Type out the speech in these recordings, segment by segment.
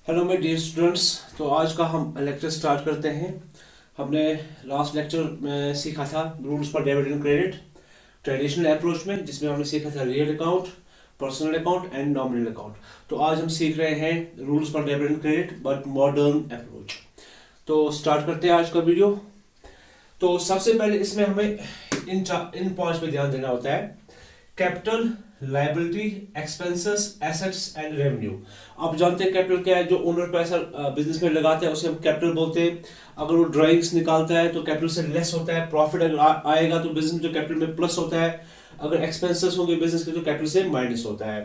Hello my dear students. तो आज का हम लेक्चर स्टार्ट करते हैं। हमने लास्ट लेक्चर में सीखा था rules for debit and credit traditional approach में, जिसमें हमने सीखा था real account, personal account and nominal account. तो आज हम सीख रहे हैं rules for debit and credit but modern approach. तो स्टार्ट करते हैं आज का वीडियो। तो सबसे पहले इसमें हमें इन पांच पे ध्यान देना होता है: capital, liability, expenses, assets and revenue. आप जानते हैं कैपिटल क्या है? जो ओनर पैसा बिजनेस में लगाता है उसे हम कैपिटल बोलते हैं। अगर वो ड्राइंग्स निकालता है तो कैपिटल से लेस होता है। प्रॉफिट अगर आएगा तो बिजनेस में कैपिटल में प्लस होता है। अगर एक्सपेंसेस होंगे बिजनेस के तो कैपिटल से माइनस होता है।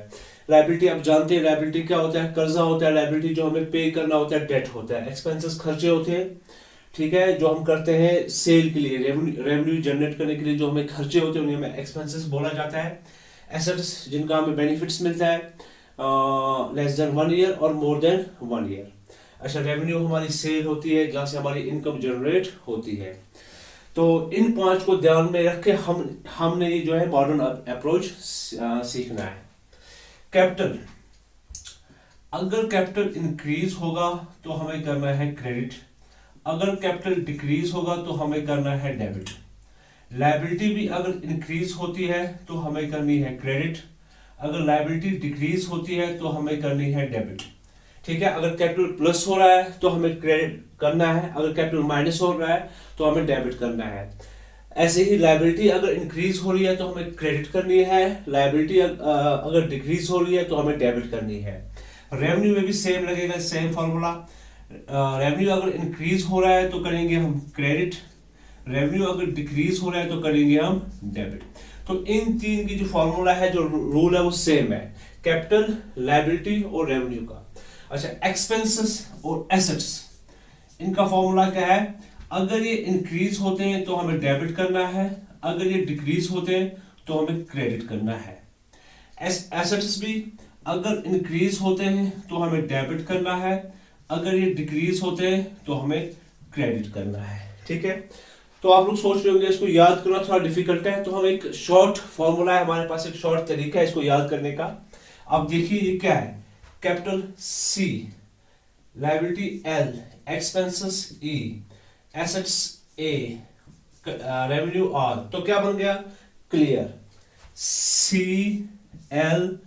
लायबिलिटी आप जानते हैं, लायबिलिटी क्या होता है? कर्जा होता है। लायबिलिटी जो हमें पे करना होता है, डेट होता है। एक्सपेंसेस खर्चे होते हैं, ठीक है, जो हम करते हैं सेल के लिए, रेवेन्यू जनरेट करने के लिए जो हमें खर्चे होते हैं उन्हें हमें एक्सपेंसेस बोला जाता है। एसेट्स जिनका हमें बेनिफिट्स मिलता है लेस देन 1 ईयर और मोर देन 1 ईयर। अच्छा, रेवेन्यू हमारी सेल होती है जहां से हमारी इनकम जनरेट होती है। तो इन पांच को ध्यान में रख के हमने ये जो है मॉडर्न अप्रोच सीखना है। कैपिटल, अगर कैपिटल इंक्रीज होगा तो हमें करना है क्रेडिट। अगर कैपिटल डिक्रीज होगा तो हमें करना है डेबिट। लायबिलिटी भी अगर इंक्रीज होती है तो हमें करनी है क्रेडिट। अगर लायबिलिटी डिक्रीज होती है तो हमें करनी है डेबिट। ठीक है, अगर कैपिटल प्लस हो रहा है तो हमें क्रेडिट करना है। अगर कैपिटल माइनस हो रहा है तो हमें डेबिट करना है। ऐसे ही लायबिलिटी अगर इंक्रीज हो रही है तो हमें क्रेडिट करनी है। लायबिलिटी अगर डिक्रीज हो रही है तो हमें डेबिट करनी है। रेवेन्यू में भी सेम लगेगा, सेम फॉर्मूला। रेवेन्यू अगर इंक्रीज हो रहा है तो करेंगे हम क्रेडिट। रेवेन्यू अगर डिक्रीज हो रहा है तो करेंगे हम डेबिट। तो इन तीन की जो फॉर्मूला है, जो रूल है, वो सेम है, कैपिटल, लायबिलिटी और रेवेन्यू का। अच्छा, एक्सपेंसेस और एसेट्स, इनका फॉर्मूला क्या है? अगर ये इंक्रीज होते हैं तो हमें डेबिट करना है। अगर ये डिक्रीज होते हैं तो हमें क्रेडिट करना है। एसेट्स भी अगर इंक्रीज होते हैं तो हमें डेबिट करना है। अगर ये डिक्रीज होते हैं तो हमें क्रेडिट करना है। ठीक है, तो आप लोग सोच रहे होंगे इसको याद करना थोड़ा डिफिकल्ट है, तो हम एक शॉर्ट फॉर्मूला है हमारे पास, एक शॉर्ट तरीका है इसको याद करने का। अब देखिए ये क्या है: capital C, liability L, expenses E, assets A, revenue R. तो क्या बन गया? Clear. C L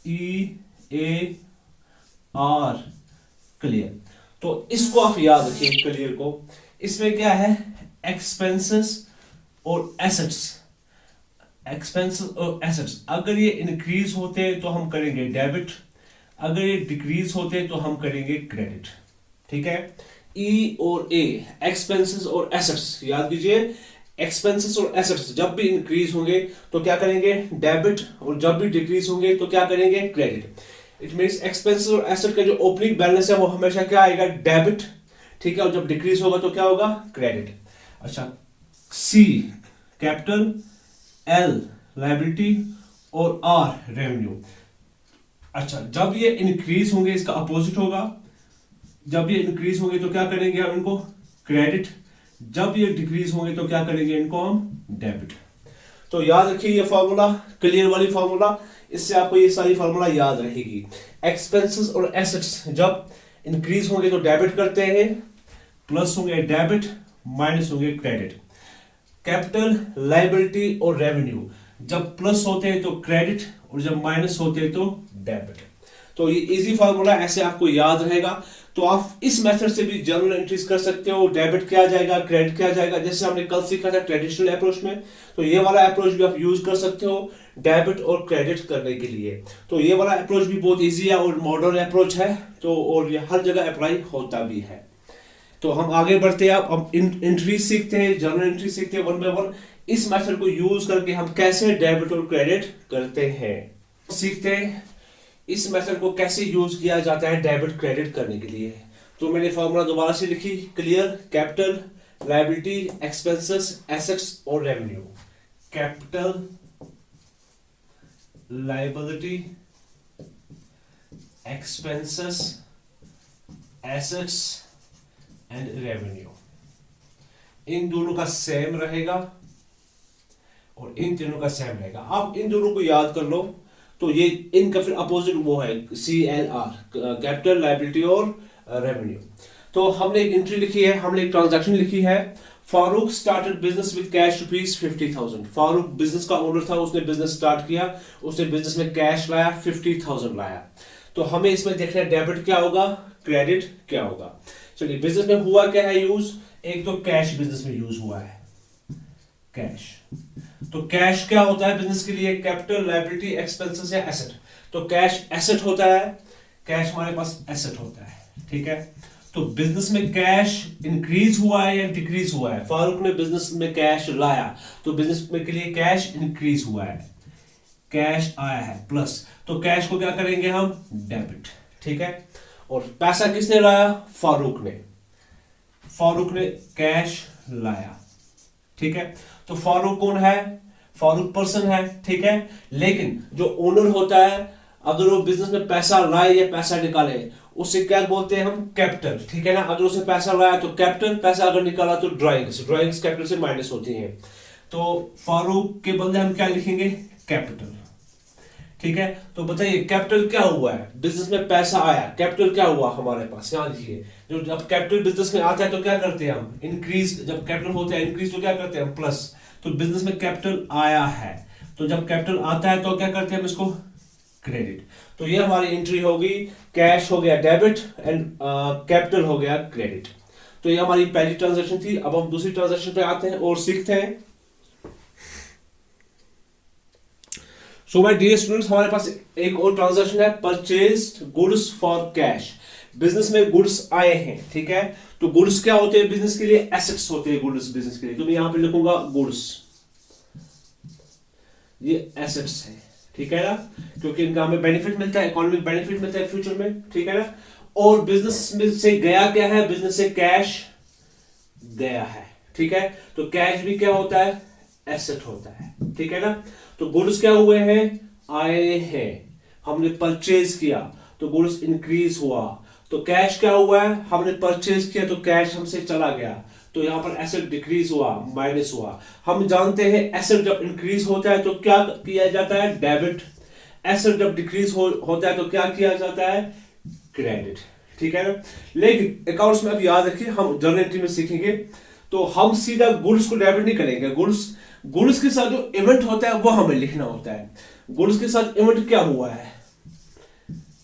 E A R, clear. तो इसको आप याद रखिए, क्लियर को। इसमें क्या है? एक्सपेंसेस और एसेट्स। एक्सपेंसेस और एसेट्स अगर ये इंक्रीज होते हैं तो हम करेंगे डेबिट। अगर ये डिक्रीज होते हैं तो हम करेंगे क्रेडिट। ठीक है, ई और ए, एक्सपेंसेस और एसेट्स, याद कीजिए। एक्सपेंसेस और एसेट्स जब भी इंक्रीज होंगे तो क्या करेंगे? डेबिट। और जब भी डिक्रीज होंगे तो क्या करेंगे? क्रेडिट। इट मींस एक्सपेंसेस और एसेट का जो ओपनिंग बैलेंस है वो हमेशा क्या आएगा? डेबिट। ठीक है, और जब डिक्रीज होगा तो क्या होगा? क्रेडिट। अच्छा, सी कैपिटल, एल लायबिलिटी और आर रेवेन्यू। अच्छा, जब ये इंक्रीज होंगे इसका अपोजिट होगा। जब ये इंक्रीज होंगे तो क्या करेंगे हम? इनको क्रेडिट। जब ये डिक्रीज होंगे तो क्या करेंगे? इनको हम डेबिट। तो याद रखिए ये फॉर्मूला, क्लियर वाली फॉर्मूला, इससे आपको ये सारी फॉर्मूला याद रहेगी। एक्सपेंसेस और एसेट्स जब इंक्रीज होंगे तो डेबिट करते हैं, प्लस होंगे डेबिट, माइनस होंगे क्रेडिट। कैपिटल, लायबिलिटी और रेवेन्यू जब प्लस होते हैं तो क्रेडिट और जब माइनस होते हैं तो डेबिट। तो ये इजी फॉर्मूला, ऐसे आपको याद रहेगा। तो आप इस मेथड से भी जर्नल एंट्रीज कर सकते हो। डेबिट क्या जाएगा, क्रेडिट क्या जाएगा, जैसे हमने कल सीखा था ट्रेडिशनल अप्रोच में। तो ये वाला अप्रोच भी आप यूज कर सकते हो डेबिट और क्रेडिट करने के लिए। तो ये वाला अप्रोच भी बहुत इजी है और मॉडर्न अप्रोच है, तो और ये हर जगह अप्लाई होता भी है। तो हम आगे बढ़ते हैं, अब एंट्री सीखते हैं, जर्नल एंट्री सीखते हैं वन बाय वन। इस मेथड को यूज करके हम कैसे डेबिट और क्रेडिट करते हैं सीखते हैं। इस मेथड को कैसे यूज किया जाता है डेबिट क्रेडिट करने के लिए। तो मैंने फॉर्मूला दोबारा से लिखी, clear. Capital, liability, expenses, assets और revenue. Capital, liability, expenses, assets and revenue. इन दोनों का सेम रहेगा और इन तीनों का सेम रहेगा। आप इन दोनों को याद कर लो तो ये इनका फिर अपोजिट वो है CLR, कैपिटल, लायबिलिटी और रेवेन्यू। तो हमने एक एंट्री लिखी है, हमने एक ट्रांजैक्शन लिखी है। Farooq started business with cash rupees 50,000। Farooq business का ओनर था, उसने बिजनेस स्टार्ट किया, उसने बिजनेस में कैश लाया, 50,000 लाया। तो हमें इसमें देखना है डेबिट क्या होगा, क्रेडिट क्या होगा। चलिए, बिजनेस में हुआ क्या है यूज, एक तो कैश बिजनेस में यूज हुआ है, कैश। तो कैश क्या होता है बिजनेस के लिए, कैपिटल, लायबिलिटी, एक्सपेंसेस या एसेट। तो कैश एसेट होता है, कैश हमारे पास एसेट होता है, ठीक है। तो बिजनेस में कैश इंक्रीज हुआ है या डिक्रीज हुआ है, फारूक ने बिजनेस में कैश लाया तो बिजनेस में के लिए कैश इंक्रीज हुआ है, कैश आया है प्लस। तो कैश को क्या करेंगे हम, डेबिट, ठीक है। और पैसा किसने लाया, फारूक ने, फारूक ने कैश लाया, ठीक है। तो फारूक कौन है, फारूक पर्सन है, ठीक है। लेकिन जो ओनर होता है, अगर वो बिजनेस में पैसा लाए या पैसा निकाले, उसे क्या बोलते हैं हम, कैपिटल, ठीक है ना। अगर उसने पैसा लाया तो कैपिटल, पैसा अगर निकाला तो ड्राइंग्स, ड्राइंग्स कैपिटल से माइनस होती हैं। तो फारूक के बदले हम क्या लिखेंगे, कैपिटल, ठीक है। तो बताइए कैपिटल क्या हुआ है, बिजनेस में पैसा आया, कैपिटल क्या हुआ हमारे पास, यहां लिखिए। जो जब कैपिटल बिजनेस में आता है तो क्या करते हैं हम, इंक्रीज। जब कैपिटल होता है इंक्रीज तो क्या करते हैं हम, प्लस। तो बिजनेस में कैपिटल आया है, तो जब कैपिटल आता है तो क्या करते हैं हम, इसको क्रेडिट। तो ये हमारी एंट्री होगी, कैश हो गया डेबिट एंड कैपिटल हो गया क्रेडिट। तो ये हमारी पहली ट्रांजैक्शन थी। अब हम दूसरी ट्रांजैक्शन पे आते हैं और सीखते हैं। सो माय डियर स्टूडेंट्स, हमारे पास एक और ट्रांजैक्शन है, purchased goods for cash. Business में गुड्स आए हैं, ठीक है। तो गुड्स क्या होते हैं बिजनेस के लिए, एसेट्स होते हैं गुड्स बिजनेस के लिए। तो मैं यहां पे लिखूंगा गुड्स, ये एसेट्स है, ठीक है ना, क्योंकि इनका हमें बेनिफिट मिलता है, इकोनॉमिक बेनिफिट मिलता है फ्यूचर में, ठीक है ना। और बिजनेस में से गया क्या है, बिजनेस से कैश गया है, ठीक है। तो कैश भी क्या होता है, एसेट होता है, ठीक है ना। तो गुड्स क्या हुए हैं, आए हैं, हमने परचेज किया तो गुड्स इंक्रीज हुआ। तो कैश क्या हुआ है, हमने परचेज किया तो कैश हमसे चला गया, तो यहां पर एसेट डिक्रीज हुआ, माइनस हुआ। हम जानते हैं एसेट जब इंक्रीज होता है तो क्या किया जाता है, डेबिट। एसेट जब डिक्रीज होता है तो क्या किया जाता है, क्रेडिट, ठीक है ना। लेकिन अकाउंट्स में अब याद रखिए, हम जर्नल एंट्री में सीखेंगे तो हम सीधा गुड्स को डेबिट नहीं करेंगे। गुड्स के साथ जो इवेंट होता है वो हमें लिखना होता है। गुड्स के साथ इवेंट क्या हुआ है,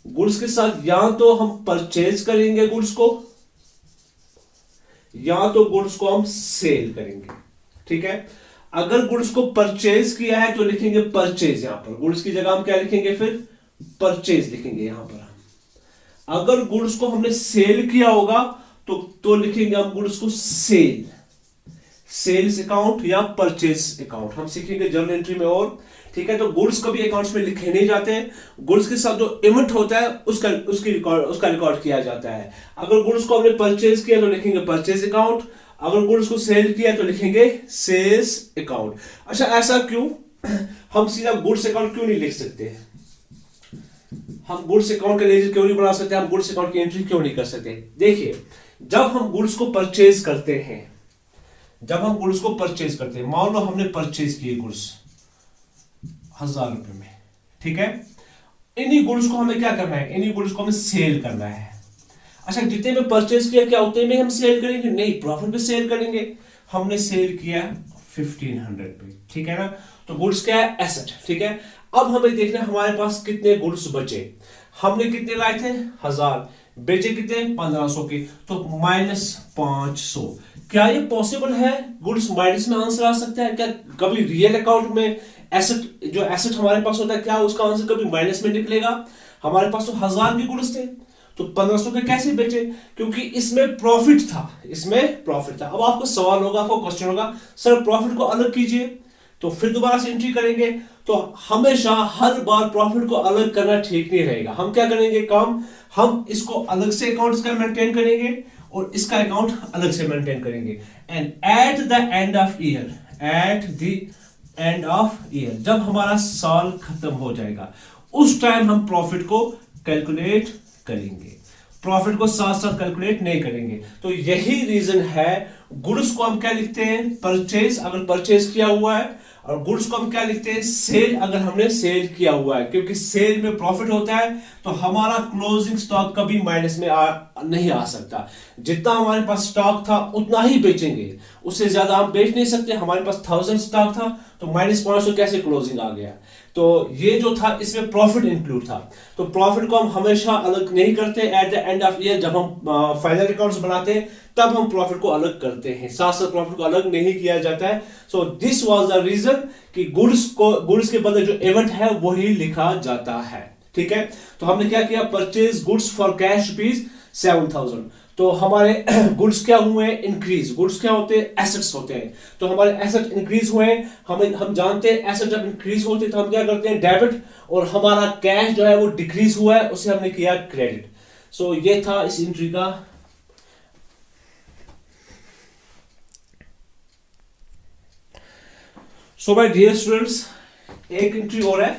गुड्स के साथ या तो हम परचेज करेंगे गुड्स को, या तो गुड्स को हम सेल करेंगे, ठीक है। अगर गुड्स को परचेज किया है तो लिखेंगे परचेज, यहां पर गुड्स की जगह हम क्या लिखेंगे, फिर परचेज लिखेंगे यहां पर। अगर गुड्स को हमने सेल किया होगा तो लिखेंगे हम गुड्स को सेल, सेल्स अकाउंट या परचेज अकाउंट, हम सीखेंगे जर्नल एंट्री में और, ठीक है। तो गुड्स कभी अकाउंट्स में लिखे नहीं जाते हैं, गुड्स के साथ जो इवेंट होता है उसका रिकॉर्ड किया जाता है। अगर गुड्स को हमने परचेज किया तो लिखेंगे परचेज अकाउंट, अगर गुड्स को सेल किया तो लिखेंगे सेल्स अकाउंट। अच्छा, ऐसा क्यों, हम सीधा गुड्स अकाउंट क्यों नहीं लिख सकते, हम गुड्स अकाउंट का लेजर क्यों नहीं बना सकते, हम गुड्स अकाउंट की एंट्री क्यों नहीं कर सकते। देखिए, जब हम गुड्स को परचेज करते हैं, जब हम गुड्स को परचेज करते हैं, मान लो हमने परचेज किए गुड्स 1000 रुपए में, ठीक है। इन्हीं गुड्स को हमें क्या करना है, इन्हीं गुड्स को हमें सेल करना है। अच्छा, जितने में परचेज किया क्या उतने में हम सेल करेंगे, नहीं, प्रॉफिट पे सेल करेंगे। हमने सेल किया 1500 पे, ठीक है ना। तो गुड्स क्या है, एसेट, ठीक है। अब हमें देखना है हमारे पास कितने गुड्स बचे। हमने कितने लाए थे, 1000, बेचे कितने, 1500 के, तो -500। क्या ये पॉसिबल है, गुड्स माइनस में आंसर आ सकता है क्या, कभी रियल अकाउंट में एसेट, जो एसेट हमारे पास होता है, क्या उसका आंसर कभी माइनस में निकलेगा। हमारे पास तो 1000 के गुड्स थे, तो 1500 के कैसे बेचे, क्योंकि इसमें प्रॉफिट था, इसमें प्रॉफिट था। अब आपको सवाल होगा, आपको क्वेश्चन होगा, सर प्रॉफिट को अलग कीजिए, तो फिर दोबारा से एंट्री करेंगे। तो हमेशा हर बार प्रॉफिट को अलग करना ठीक नहीं रहेगा। हम क्या करेंगे काम, हम इसको अलग से अकाउंट्स का मेंटेन करेंगे और इसका अकाउंट अलग से मेंटेन करेंगे। And at the end of year, at the end of year, जब हमारा साल खत्म हो जाएगा उस टाइम हम प्रॉफिट को कैलकुलेट करेंगे, प्रॉफिट को साथ साथ कैलकुलेट नहीं करेंगे। तो यही रीजन है, गुड्स को हम क्या लिखते हैं, परचेज, अगर परचेज किया हुआ है, और गुड्स को हम क्या लिखते हैं, सेल, अगर हमने सेल किया हुआ है, क्योंकि सेल में प्रॉफिट होता है तो हमारा क्लोजिंग स्टॉक कभी माइनस में नहीं आ सकता। जितना हमारे पास स्टॉक था उतना ही बेचेंगे, उससे ज्यादा हम बेच नहीं सकते। हमारे पास 1000 स्टॉक था तो -500 कैसे क्लोजिंग आ गया। तो ये जो था इसमें प्रॉफिट इंक्लूड था। तो प्रॉफिट को हम हमेशा अलग नहीं करते, at the end of year जब हम फाइनल अकाउंट्स बनाते हैं तब हम प्रॉफिट को अलग करते हैं, साथ साथ प्रॉफिट को अलग नहीं किया जाता है। So this was the reason कि गुड्स के बदले जो इवेंट है वही लिखा जाता है। ठीक है, तो हमने क्या किया, परचेज गुड्स फॉर कैश ₹7,000। तो हमारे गुड्स क्या हुए हैं, इंक्रीज। गुड्स क्या होते हैं, एसेट्स होते हैं। तो हमारे एसेट इंक्रीज हुए हैं। हम जानते हैं एसेट जब इंक्रीज होते हैं तो हम क्या करते हैं, डेबिट, और हमारा कैश जो है वो डिक्रीज हुआ है, उसे हमने किया क्रेडिट। सो ये था इस एंट्री का। सो माय डियर स्टूडेंट्स, एक एंट्री और है।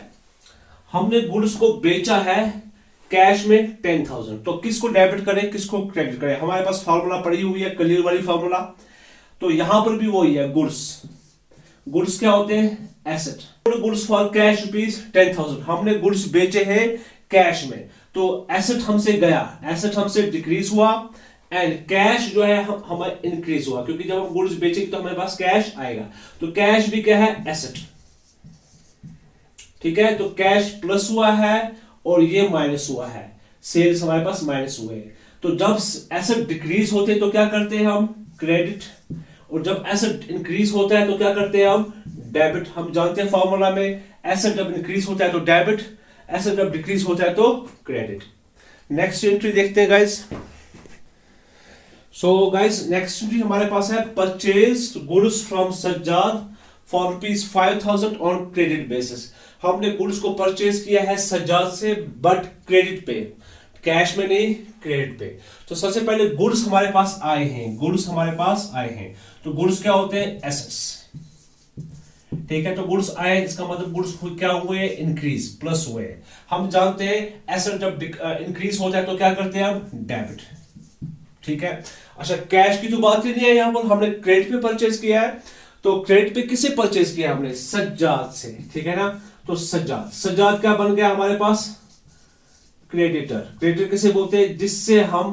हमने गुड्स को बेचा है कैश में 10,000। तो किसको डेबिट करें, किसको क्रेडिट करें। हमारे पास फार्मूला पड़ी हुई है, क्लियर वाली फार्मूला। तो यहां पर भी वही है, गुड्स क्या होते हैं, एसेट। Goods for cash ₹10,000। हमने गुड्स बेचे हैं कैश में, तो एसेट हमसे गया, एसेट हमसे डिक्रीज हुआ, एंड कैश जो है हमारा इंक्रीज हुआ, क्योंकि जब हम गुड्स बेचेंगे तो हमारे पास कैश आएगा। तो कैश भी क्या है, एसेट। ठीक है, तो कैश प्लस हुआ है और ये माइनस हुआ है, सेल्स हमारे पास माइनस हुए हैं। तो जब एसेट डिक्रीज होते हैं तो क्या करते हैं हम, क्रेडिट, और जब एसेट इंक्रीज होता है तो क्या करते हैं हम, डेबिट। हम जानते हैं फॉर्मूला में, एसेट जब इंक्रीज होता है तो डेबिट, एसेट जब डिक्रीज होता है तो क्रेडिट। नेक्स्ट एंट्री देखते हैं guys. So guys, next entry हमारे पास है, purchase goods from Sajjad for ₹5,000 on credit basis. हमने गुड्स को परचेज किया है सज्जाद से, बट क्रेडिट पे, कैश में नहीं, क्रेडिट पे। तो सबसे पहले गुड्स हमारे पास आए हैं, तो गुड्स क्या होते हैं, एसेट्स। ठीक है, तो गुड्स आए, इसका मतलब गुड्स क्या हुए, इंक्रीज, प्लस हुए। हम जानते हैं एसेट जब इंक्रीज होता है तो क्या करते हैं हम, डेबिट। ठीक है, अच्छा कैश की तो बात ही नहीं है, यहां पर हमने क्रेडिट पे परचेज किया है। तो क्रेडिट पे किसे परचेज किया हमने, सज्जाद से। ठीक है ना, तो सज्जाद क्या बन गया हमारे पास, क्रेडिटर किसे बोलते हैं, जिससे हम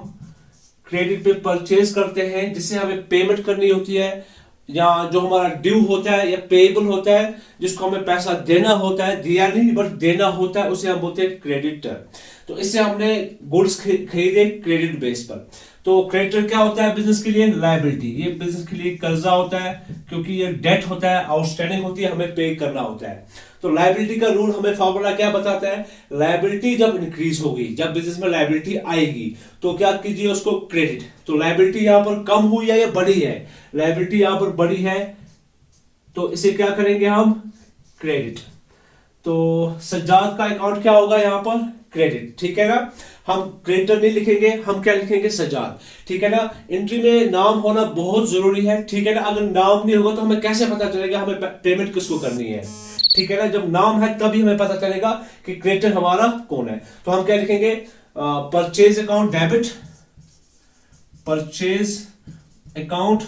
क्रेडिट पे परचेज करते हैं, जिससे हमें पेमेंट करनी होती है, या जो हमारा ड्यू होता है या पेएबल होता है, जिसको हमें पैसा देना होता है, दिया नहीं बट देना होता है, उसे हम बोलते हैं क्रेडिटर। तो इससे हमने गुड्स खरीदे क्रेडिट बेस पर। तो क्रेडिटर क्या होता है बिजनेस के लिए, लायबिलिटी। ये बिजनेस के लिए कर्जा होता है, क्योंकि ये डेट होता है, आउटस्टैंडिंग होती है, हमें पे करना होता है। तो लायबिलिटी का रूल हमें फॉर्मूला क्या बताता है, लायबिलिटी जब इंक्रीज होगी, जब बिजनेस में लायबिलिटी आएगी तो क्या कीजिए, उसको क्रेडिट। तो लायबिलिटी यहां पर कम हुई है या बढ़ी है, लायबिलिटी यहां पर बढ़ी है, तो इसे क्या करेंगे हम, क्रेडिट। तो सज्जाद का अकाउंट क्या होगा यहां पर, क्रेडिट। ठीक है ना, हम क्रेडिटर नहीं लिखेंगे, हम क्या लिखेंगे, सज्जाद। ठीक है ना, एंट्री में नाम होना बहुत जरूरी है। ठीक है ना, अगर नाम नहीं होगा तो हमें कैसे पता चलेगा हमें पेमेंट किसको करनी है। ठीक है ना, जब नाम है तभी हमें पता चलेगा कि क्रेडिटर हमारा कौन है। तो हम क्या लिखेंगे, purchase account debit, purchase account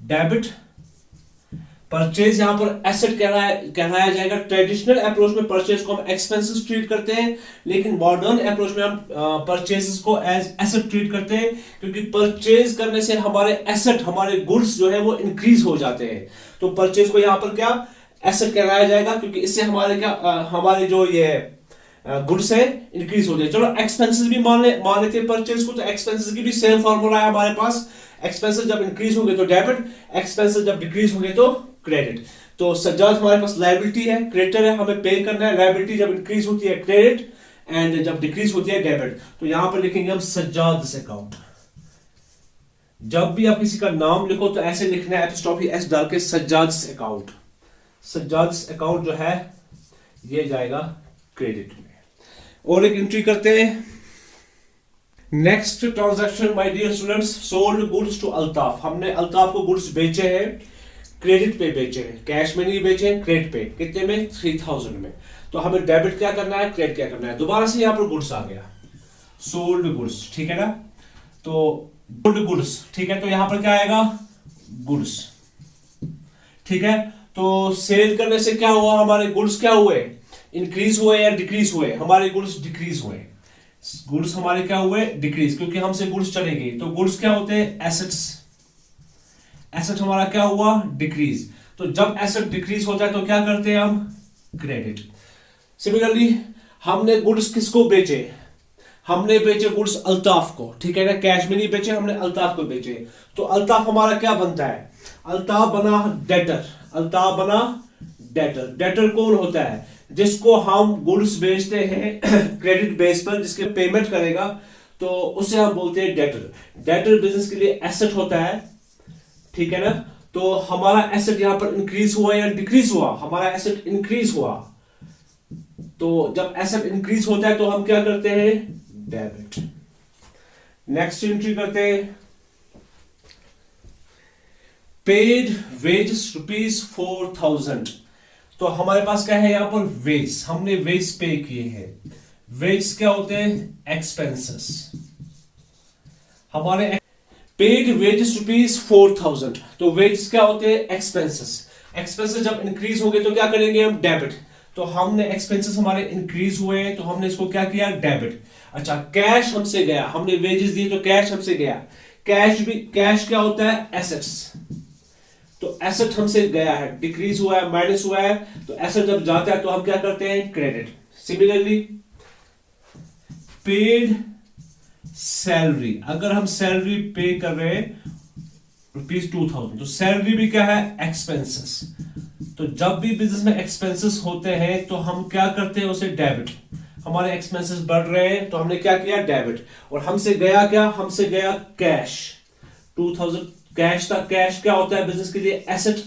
debit. Purchase यहां पर एसेट कहलाया जाएगा। ट्रेडिशनल अप्रोच में परचेज को हम एक्सपेंसेस ट्रीट करते हैं, लेकिन मॉडर्न अप्रोच में हम परचेजेस को एज एसेट ट्रीट करते हैं, क्योंकि परचेज करने से हमारे एसेट, हमारे गुड्स जो है वो इंक्रीज हो जाते हैं। तो परचेज को यहां पर क्या, एसेट कहलाया जाएगा, क्योंकि इससे हमारे हमारे जो ये गुड्स है इंक्रीज हो जाए। चलो एक्सपेंसेस भी मान लेते हैं परचेज को, तो एक्सपेंसेस की भी सेम फॉर्मूला है हमारे पास। एक्सपेंसेस जब इंक्रीज होंगे तो डेबिट, एक्सपेंसेस जब डिक्रीज होंगे तो क्रेडिट। तो सज्जाद हमारे पास लायबिलिटी है, क्रेडिटर है, हमें पे करना है। लायबिलिटी जब इंक्रीज होती है क्रेडिट, एंड जब डिक्रीज होती है डेबिट। तो यहां पर लिखेंगे हम सज्जाद अकाउंट। जब भी आप किसी का नाम लिखो तो ऐसे लिखना है, एपिस्ट्रोफी एस डाल के, सज्जाद अकाउंट। सज्जाद अकाउंट जो है ये जाएगा क्रेडिट में। और एक एंट्री करते हैं, next transaction my dear students, sold goods to Altaf. हमने अल्ताफ को गुड्स बेचे हैं, क्रेडिट पे बेचे हैं, कैश में नहीं बेचे हैं, क्रेडिट पे। कितने में, 3000 में। तो हमें डेबिट क्या करना है, क्रेडिट क्या करना है। दोबारा से यहां पर गुड्स आ गया, सोल्ड गुड्स। ठीक है ना, तो गुड गुड्स। ठीक है, तो यहां पर क्या आएगा, गुड्स। ठीक है, तो सेल करने से क्या हुआ, हमारे गुड्स क्या हुए, इंक्रीज हुए या डिक्रीज हुए, हमारे गुड्स डिक्रीज हुए, गुड्स हमारे क्या हुए, डिक्रीज, क्योंकि हमसे गुड्स चले गए। तो गुड्स क्या होते हैं, एसेट्स, एसेट हमारा क्या हुआ, डिक्रीज। तो जब एसेट डिक्रीज होता है तो क्या करते हैं हम, क्रेडिट। सिमिलरली हमने गुड्स किसको बेचे, हमने बेचे गुड्स अल्ताफ को, ठीक है ना, कैश में नहीं बेचे, हमने अल्ताफ को बेचे। तो अल्ताफ हमारा क्या बनता है, अल्ताफ बना डेटर, अल्ताफ बना डेटर। डेटर कौन होता है, जिसको हम गुड्स बेचते हैं क्रेडिट बेस पर, जिसके पेमेंट करेगा, तो उसे हम बोलते हैं डेटर। डेटर बिजनेस के लिए एसेट होता है, ठीक है ना। तो हमारा एसेट यहां पर इंक्रीज हुआ या डिक्रीज हुआ, हमारा एसेट इंक्रीज हुआ। तो जब एसेट इंक्रीज होता है तो हम क्या करते हैं, डेबिट। नेक्स्ट एंट्री करते हैं, पेड वेजेस ₹4000। तो हमारे पास क्या है यहां पर, वेज, हमने वेज पे किए हैं। वेज क्या होते हैं, एक्सपेंसेस। हमारे पेड वेजेस ₹4000, तो वेजेस क्या होते हैं, एक्सपेंसेस। एक्सपेंसेस जब इंक्रीज होंगे तो क्या करेंगे हम, डेबिट। तो हमने एक्सपेंसेस हमारे इंक्रीज हुए तो हमने इसको क्या किया, डेबिट। अच्छा, कैश हमसे गया, हमने वेजेस दिए तो कैश हमसे गया। कैश भी, कैश क्या होता है, एसेट्स। तो एसेट हमसे गया है, डिक्रीज हुआ है, माइनस हुआ है, तो एसेट जब जाता है तो हम क्या करते हैं, क्रेडिट। सिमिलरली पेड सैलरी, अगर हम सैलरी पे कर रहे हैं ₹2000, तो सैलरी भी क्या है, एक्सपेंसेस। तो जब भी बिजनेस में एक्सपेंसेस होते हैं तो हम क्या करते हैं, उसे डेबिट। हमारे एक्सपेंसेस बढ़ रहे हैं तो हमने क्या किया, डेबिट। और हमसे गया क्या, हमसे गया कैश, 2000 कैश था। कैश क्या होता है बिजनेस के लिए, एसेट।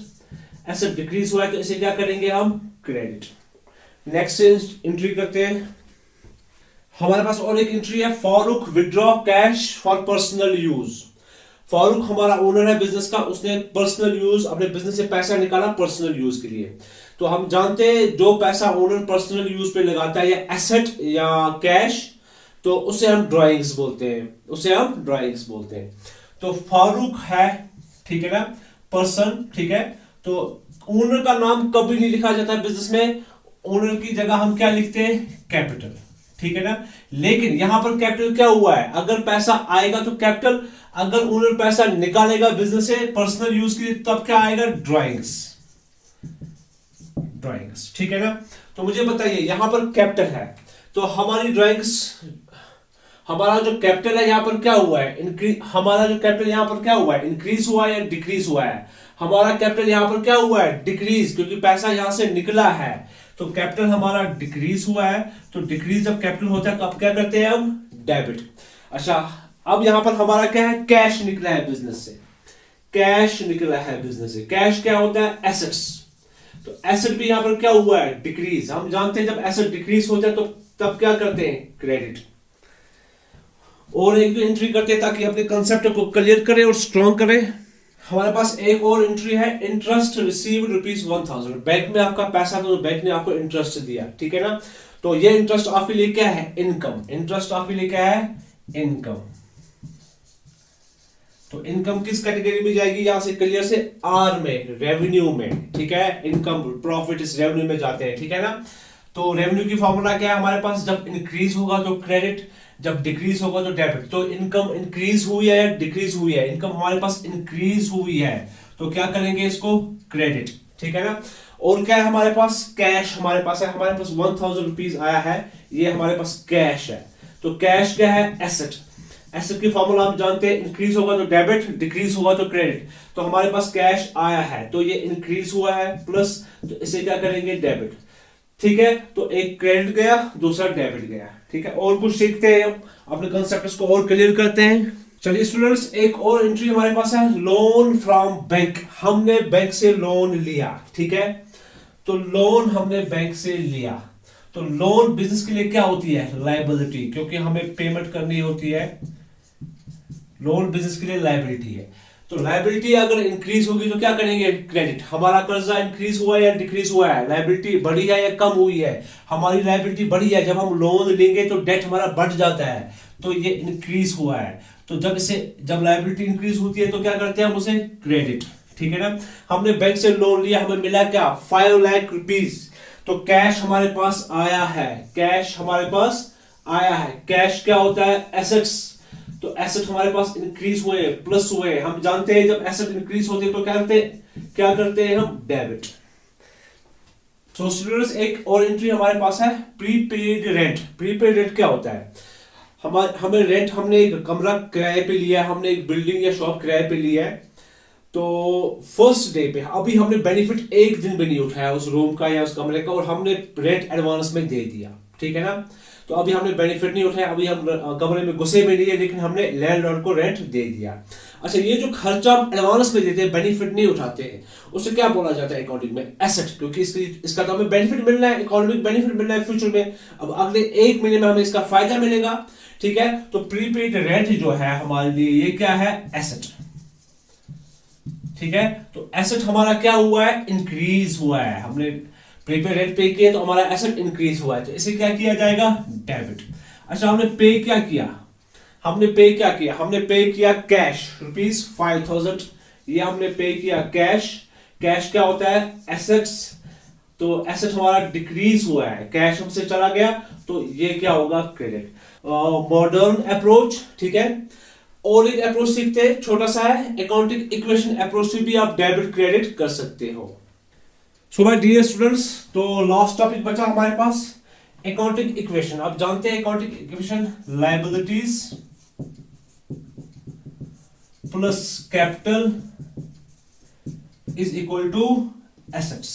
एसेट डिक्रीज हुआ है तो इसे क्या करेंगे हम, क्रेडिट। नेक्स्ट एंट्री करते हैं, हमारे पास और एक एंट्री है, Farooq withdraw cash for personal use. Farooq हमारा ओनर है बिजनेस का, उसने पर्सनल यूज, अपने बिजनेस से पैसा निकाला पर्सनल यूज के लिए। तो हम जानते हैं जो पैसा ओनर पर्सनल यूज पे लगाता है, या एसेट या कैश, तो उसे हम ड्राइंग्स बोलते हैं, उसे हम ड्राइंग्स बोलते हैं। तो फारूक है, ठीक है ना, पर्सन, ठीक है। तो ओनर का नाम कभी नहीं लिखा जाता बिजनेस में, ओनर की जगह हम क्या लिखते हैं, कैपिटल, ठीक है ना। लेकिन यहां पर कैपिटल क्या हुआ है, अगर पैसा आएगा तो कैपिटल, अगर ओनर पैसा निकालेगा बिजनेस से पर्सनल यूज के लिए तब क्या आएगा, ड्राइंग्स, ड्राइंग्स, ठीक है ना। तो मुझे बताइए यहां पर कैपिटल है, तो हमारी ड्राइंग्स, हमारा जो कैपिटल है यहां पर क्या हुआ है, इंक्रीज। हमारा जो कैपिटल यहां पर क्या हुआ है, इंक्रीज हुआ है या डिक्रीज हुआ है, हमारा कैपिटल यहां पर क्या हुआ है, डिक्रीज, क्योंकि पैसा यहां से निकला है। तो कैपिटल हमारा डिक्रीज हुआ है, तो डिक्रीज जब कैपिटल होता है तो अब क्या करते हैं हम, डेबिट। अच्छा, अब यहां पर हमारा क्या है, कैश निकला है बिजनेस से, कैश निकला है बिजनेस से। कैश क्या होता है, एसेट्स। तो एसेट भी यहां पर क्या हुआ है, डिक्रीज। हम जानते हैं जब एसेट डिक्रीज होता है तो तब क्या करते हैं, क्रेडिट। और एक एंट्री करते हैं ताकि अपने कंसेप्ट को क्लियर करें और स्ट्रॉन्ग करें। हमारे पास एक और एंट्री है, इंटरेस्ट रिसीव्ड ₹1000। बैंक में आपका पैसा था तो बैंक ने आपको इंटरेस्ट दिया, ठीक है ना। तो ये इंटरेस्ट आपके लिए क्या है, इनकम। इंटरेस्ट आपके लिए क्या है, इनकम। तो इनकम किस कैटेगरी में जाएगी, यहां से क्लियर से आर में, रेवेन्यू में, ठीक है। इनकम, प्रॉफिट इस रेवेन्यू में जाते हैं, ठीक है ना। तो रेवेन्यू की फॉर्मूला क्या है हमारे पास, जब इंक्रीज होगा तो क्रेडिट, जब डिक्रीज होगा तो डेबिट। तो इनकम इंक्रीज हुई है या डिक्रीज हुई है, इनकम हमारे पास इंक्रीज हुई है तो क्या करेंगे, इसको क्रेडिट, ठीक है ना। और क्या है हमारे पास, कैश हमारे पास है, हमारे पास ₹1000 आया है, ये हमारे पास कैश है। तो कैश क्या है, एसेट। एसेट की फॉर्मूला हम जानते हैं, इंक्रीज होगा तो डेबिट, डिक्रीज होगा तो क्रेडिट। तो हमारे पास कैश आया है तो ये इंक्रीज हुआ है प्लस, तो इसे क्या करेंगे, डेबिट, ठीक है। तो एक क्रेडिट गया, दूसरा डेबिट गया, ठीक है। और कुछ सीखते हैं, अपने कंसेप्ट को और क्लियर करते हैं। चलिए स्टूडेंट्स, एक और एंट्री हमारे पास है, लोन फ्रॉम बैंक। हमने बैंक से लोन लिया, ठीक है। तो लोन हमने बैंक से लिया, तो लोन बिजनेस के लिए क्या होती है, लायबिलिटी, क्योंकि हमें पेमेंट करनी होती है। लोन बिजनेस के लिए लायबिलिटी है, तो लायबिलिटी अगर इंक्रीज होगी तो क्या करेंगे, क्रेडिट। हमारा कर्जा इंक्रीज हुआ है या डिक्रीज हुआ है, लायबिलिटी बढ़ी है या कम हुई है, हमारी लायबिलिटी बढ़ी है। जब हम लोन लेंगे तो डेट हमारा बढ़ जाता है, तो ये इंक्रीज हुआ है। तो जब लायबिलिटी इंक्रीज होती है तो क्या करते हैं हम उसे, क्रेडिट, ठीक है ना। हमने बैंक से लोन लिया, हमें मिला क्या 5 लाख रुपीज, तो कैश हमारे पास आया है, कैश हमारे पास आया है। कैश क्या होता है, एसेट्स, तो एसेट हमारे पास इंक्रीज हुए, प्लस हुए। हम जानते हैं जब एसेट इंक्रीज होते हैं तो क्या करते हैं हम, डेबिट। तो स्टूडेंट्स एक और एंट्री हमारे पास है प्रीपेड रेंट। प्रीपेड रेंट क्या होता है, हमें रेंट, हमने एक कमरा किराए पे लिया, हमने एक बिल्डिंग या शॉप किराए पे लिया है, तो फर्स्ट डे पे अभी हमने बेनिफिट एक दिन भी नहीं उठाया उस रूम का या उस कमरे का, और हमने रेंट एडवांस में दे दिया, ठीक है ना। तो अभी हमने बेनिफिट नहीं उठाया, अभी हम कमरे में घुसे में नहीं है, लेकिन हमने लैंडलॉर्ड को रेंट दे दिया। अच्छा, ये जो खर्चा हम एडवांस में देते हैं, बेनिफिट नहीं उठाते हैं, उसे क्या बोला जाता है अकाउंटिंग में, एसेट, क्योंकि इसका तो हमें बेनिफिट मिलना है, इकोनॉमिक बेनिफिट मिलना है फ्यूचर में। अब अगले 1 महीने में हमें इसका फायदा मिलेगा, ठीक है। तो प्रीपेड रेंट जो है हमारे लिए ये क्या है, एसेट, ठीक है। तो एसेट हमारा क्या हुआ है, इंक्रीज हुआ है, हमने प्रीपेड रेंट पे किया तो हमारा एसेट इंक्रीज हुआ है, तो इसे क्या किया जाएगा, डेबिट। अच्छा, हमने पे क्या किया, हमने पे किया कैश ₹5000, ये हमने पे किया कैश। कैश क्या होता है, एसेट्स, तो एसेट हमारा डिक्रीज हुआ है, कैश हमसे चला गया, तो ये क्या होगा, क्रेडिट। मॉडर्न अप्रोच, ठीक है। और एक अप्रोच सीखते हैं, छोटा सा है, अकाउंटिंग इक्वेशन अप्रोच से भी आप डेबिट क्रेडिट कर सकते हो। सो माय डियर स्टूडेंट्स, तो लास्ट टॉपिक बचा हमारे पास अकाउंटिंग इक्वेशन। आप जानते हैं accounting equation, liabilities plus capital is equal to assets.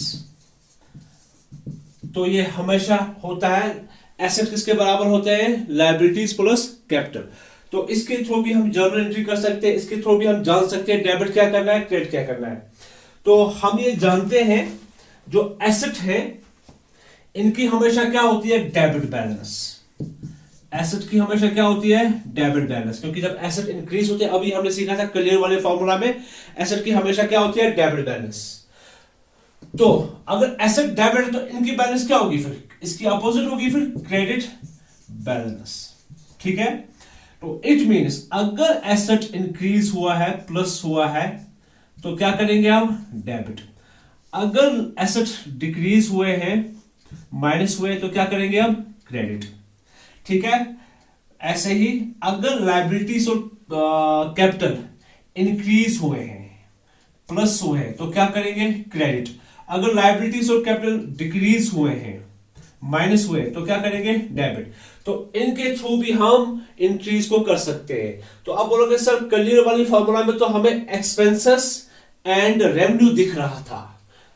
तो ये हमेशा होता है, एसेट किसके बराबर होते हैं, लायबिलिटीज प्लस कैपिटल। तो इसके थ्रू भी हम जर्नल एंट्री कर सकते हैं, इसके थ्रू भी हम जान सकते हैं डेबिट क्या करना है, क्रेडिट क्या करना है। तो हम ये जानते हैं जो एसेट है इनकी हमेशा क्या होती है, डेबिट बैलेंस। एसेट की हमेशा क्या होती है, डेबिट बैलेंस, क्योंकि जब एसेट इंक्रीज होते हैं, अभी हमने सीखा था क्लियर वाले फॉर्मूला में, एसेट की हमेशा क्या होती है, डेबिट बैलेंस। तो अगर एसेट डेबिट तो इनकी बैलेंस क्या होगी, फिर इसकी अपोजिट होगी, फिर क्रेडिट बैलेंस, ठीक है। तो इट मींस अगर एसेट इंक्रीज हुआ है, प्लस हुआ है, तो क्या करेंगे हम, डेबिट। अगर एसेट डिक्रीज हुए हैं, माइनस हुए, तो क्या करेंगे हम, क्रेडिट, ठीक है। ऐसे ही अगर लायबिलिटीज और कैपिटल इंक्रीज हुए हैं, प्लस हुए हैं, तो क्या करेंगे, क्रेडिट। अगर लायबिलिटीज और कैपिटल डिक्रीज हुए हैं, माइनस हुए, तो क्या करेंगे, डेबिट। तो इनके थ्रू भी हम इन चीज को कर सकते हैं। तो आप बोलोगे सर क्लियर वाली फॉर्मूला में तो हमें एक्सपेंसेस एंड रेवेन्यू दिख रहा था,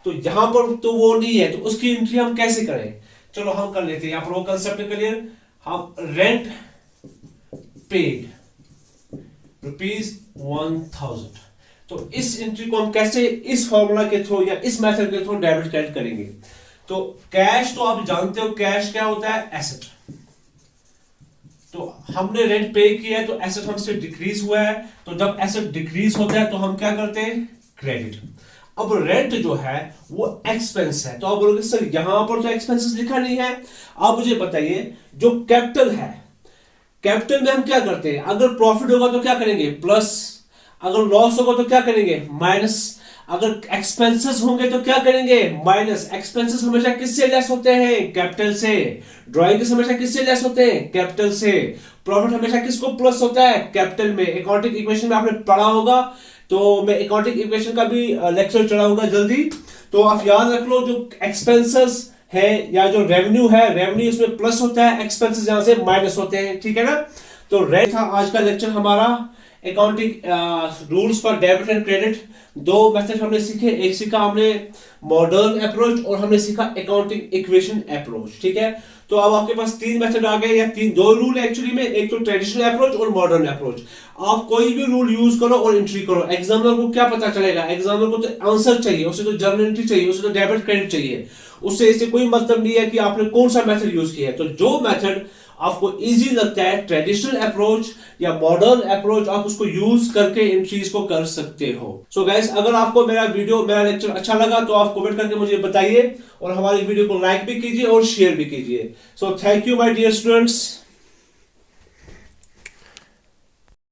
तो यहां पर तो वो नहीं है, तो उसकी एंट्री हम कैसे करें, चलो हम कर लेते हैं। यहां पर वो कंसेप्ट क्लियर, हम रेंट पेड ₹1000, तो इस एंट्री को हम कैसे इस फॉर्मूला के थ्रू या इस मेथड के थ्रू डेबिट क्रेडिट करेंगे। तो कैश तो आप जानते हो, कैश क्या होता है, एसेट। तो हमने रेंट पे किया है, तो एसेट हमसे डिक्रीज हुआ है, तो जब एसेट डिक्रीज होता है तो हम क्या करते हैं, क्रेडिट। अब रेंट जो है वो एक्सपेंस है, तो आप बोलोगे सर यहां पर तो एक्सपेंसेस लिखा नहीं है। आप मुझे बताइए, जो कैपिटल है, कैपिटल में हम क्या करते हैं, अगर प्रॉफिट होगा तो क्या करेंगे, प्लस, अगर लॉस होगा तो क्या करेंगे, माइनस, अगर एक्सपेंसेस होंगे तो क्या करेंगे, माइनस। एक्सपेंसेस हमेशा किससे लेस होते हैं, कैपिटल से। ड्राइंग हमेशा किससे लेस होते हैं, कैपिटल से। प्रॉफिट हमेशा किसको प्लस होता है, कैपिटल में। अकाउंटिंग इक्वेशन में आपने पढ़ा होगा, तो मैं अकाउंटिंग इक्वेशन का भी लेक्चर चलाऊंगा जल्दी, तो आप याद रख लो, जो एक्सपेंसेस है या जो रेवेन्यू है, रेवेन्यू इसमें प्लस होता है, एक्सपेंसेस यहां से माइनस होते हैं, ठीक है ना। तो रेट था आज का लेक्चर हमारा, accounting rules for debit and credit. 2 method हमने सीखे, एक सीखा हमने मॉडर्न अप्रोच और हमने सीखा अकाउंटिंग इक्वेशन अप्रोच, ठीक है। तो अब आपके पास 3 मेथड आ गए, या 2 रूल है एक्चुअली में, एक तो ट्रेडिशनल अप्रोच और मॉडर्न अप्रोच। आप कोई भी रूल यूज करो और एंट्री करो, एग्जामिनर को क्या पता चलेगा, एग्जामिनर को तो आंसर चाहिए, उसे तो जर्नल एंट्री चाहिए, उसे तो डेबिट क्रेडिट चाहिए, उससे इससे कोई मतलब नहीं है कि आपने कौन सा मेथड यूज किया है। तो जो मेथड आपको इजी लगता है, ट्रेडिशनल अप्रोच या मॉडर्न अप्रोच, आप उसको यूज करके इन चीज को कर सकते हो। सो गाइस, अगर आपको मेरा लेक्चर अच्छा लगा तो आप कमेंट करके मुझे बताइए, और हमारी वीडियो को लाइक भी कीजिए और शेयर भी कीजिए। So thank you my dear students.